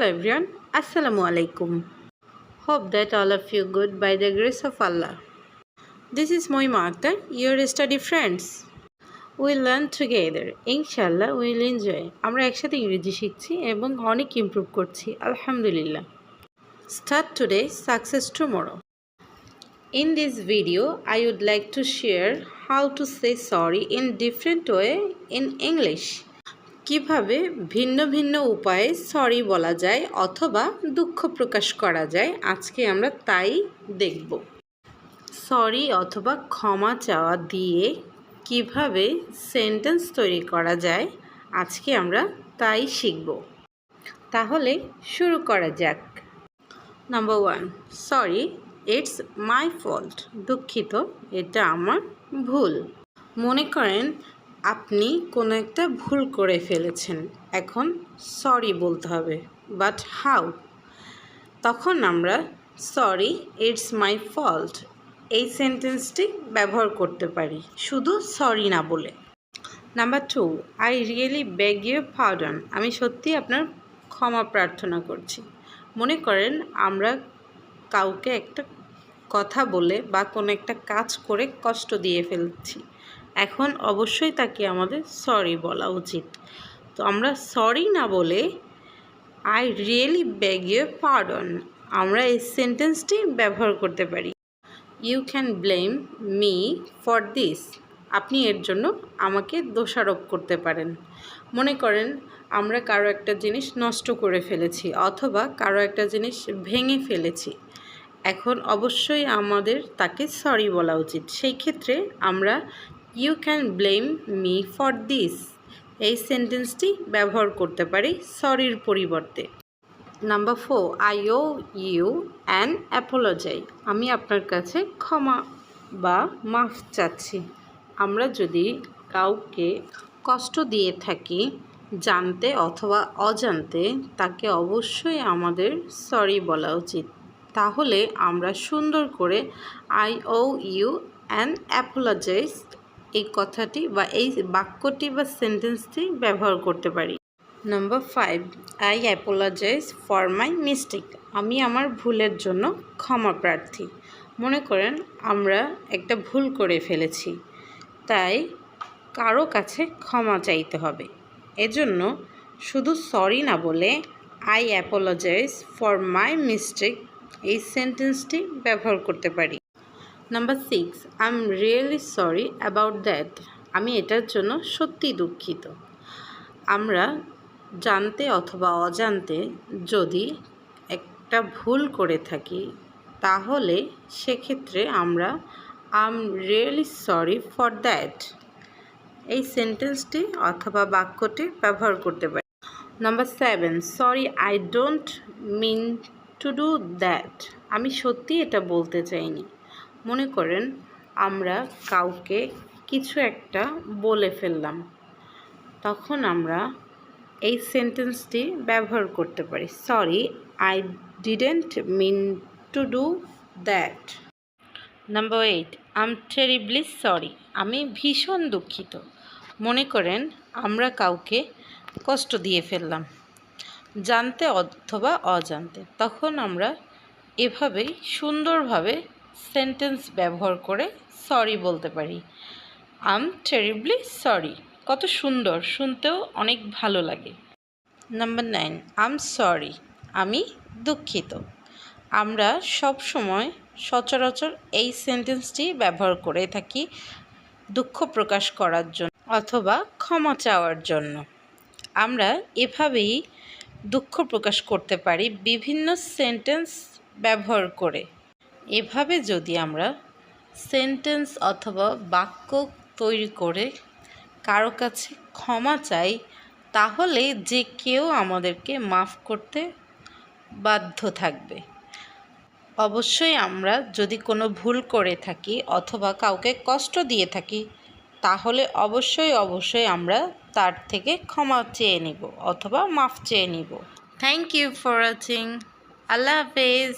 Hello everyone, Assalamu alaikum. Hope that all of you good by the grace of Allah. This is Moima Akhtar, your study friends. We'll learn together. Inshallah, we'll enjoy. আমরা একসাথে ইংরেজি শিখছি এবং অনেক improve করছি আলহামদুলিল্লাহ. Start today, success tomorrow. In this video, I would like to share how to say sorry in different way in English. কিভাবে ভিন্ন ভিন্ন উপায়ে সরি বলা যায় অথবা দুঃখ প্রকাশ করা যায় আজকে আমরা তাই দেখব। সরি অথবা ক্ষমা চাওয়া দিয়ে কিভাবে সেন্টেন্স তৈরি করা যায় আজকে আমরা তাই শিখব। তাহলে শুরু করা যাক। Number 1, sorry it's my fault. দুঃখিত, এটা আমার ভুল। মনে করেন আপনি কোনো একটা ভুল করে ফেলেছেন, এখন সরি বলতে হবে, বাট হাউ? তখন আমরা সরি ইটস মাই ফল্ট এই সেন্টেন্সটি ব্যবহার করতে পারি শুধু সরি না বলে। Number 2, I really beg you pardon. আমি সত্যি আপনার ক্ষমা প্রার্থনা করছি। মনে করেন আমরা কাউকে একটা কথা বলে বা কোনো একটা কাজ করে কষ্ট দিয়ে ফেলছি, এখন অবশ্যই তাকে আমাদের সরি বলা উচিত। তো আমরা সরি না বলে I really beg you pardon আমরা এই সেন্টেন্সটি ব্যবহার করতে পারি। You can blame me for this. আপনি এর জন্য আমাকে দোষারোপ করতে পারেন। মনে করেন আমরা কারো একটা জিনিস নষ্ট করে ফেলেছি অথবা কারো একটা জিনিস ভেঙে ফেলেছি, এখন অবশ্যই আমাদের তাকে সরি বলা উচিত। সেই ক্ষেত্রে আমরা you can blame me for this এই সেন্টেন্সটি ব্যবহার করতে পারি সরির পরিবর্তে। Number 4, I owe you an apology. আমি আপনার কাছে ক্ষমা বা মাফ চাচ্ছি। আমরা যদি কাউকে কষ্ট দিয়ে থাকি জানতে অথবা অজান্তে, তাকে অবশ্যই আমাদের সরি বলা উচিত। তাহলে আমরা সুন্দর করে I owe you an apologise এই কথাটি বা এই বাক্যটি বা সেন্টেন্সটি ব্যবহার করতে পারি। Number 5, I apologise for my mistake. আমি আমার ভুলের জন্য ক্ষমা প্রার্থী। মনে করেন আমরা একটা ভুল করে ফেলেছি, তাই কারো কাছে ক্ষমা চাইতে হবে। এজন্য শুধু সরি না বলে I apologise for my mistake এই সেন্টেন্সটি ব্যবহার করতে পারি। Number 6, I am really sorry about that. আমি এটার জন্য সত্যি দুঃখিত। আমরা জানতে অথবা অজান্তে যদি একটা ভুল করে থাকি তাহলে সেক্ষেত্রে আমরা I am really sorry for that এই সেন্টেন্সটি অথবা বাক্যটি ব্যবহার করতে পারি। Number 7, sorry I don't mean to do that. আমি সত্যি এটা বলতে চাইনি। মনে করেন আমরা কাউকে কিছু একটা বলে ফেললাম, তখন আমরা এই সেন্টেন্সটি ব্যবহার করতে পারি sorry I didn't mean to do that. Number 8, I am terribly sorry. আমি ভীষণ দুঃখিত। মনে করেন আমরা কাউকে কষ্ট দিয়ে ফেললাম জানতে অথবা অজান্তে, তখন আমরা এভাবেই সুন্দরভাবে সেন্টেন্স ব্যবহার করে সরি বলতে পারি আই এম টেরিবলি সরি। কত সুন্দর, শুনতেও অনেক ভালো লাগে। Number 9, I am sorry. আমি দুঃখিত। আমরা সব সময় সচরাচর এই সেন্টেন্সটি ব্যবহার করে থাকি দুঃখ প্রকাশ করার জন্য অথবা ক্ষমা চাওয়ার জন্য। আমরা এভাবেই দুঃখ প্রকাশ করতে পারি বিভিন্ন সেন্টেন্স ব্যবহার করে। এভাবে যদি আমরা সেন্টেন্স অথবা বাক্য তৈরি করে কারো কাছে ক্ষমা চাই তাহলে যে কেউ আমাদেরকে মাফ করতে বাধ্য থাকবে। অবশ্যই আমরা যদি কোনো ভুল করে থাকি অথবা কাউকে কষ্ট দিয়ে থাকি তাহলে অবশ্যই আমরা তার থেকে ক্ষমা চেয়ে নিব অথবা মাফ চেয়ে নিব। Thank you for watching. আল্লাহ হাফেজ।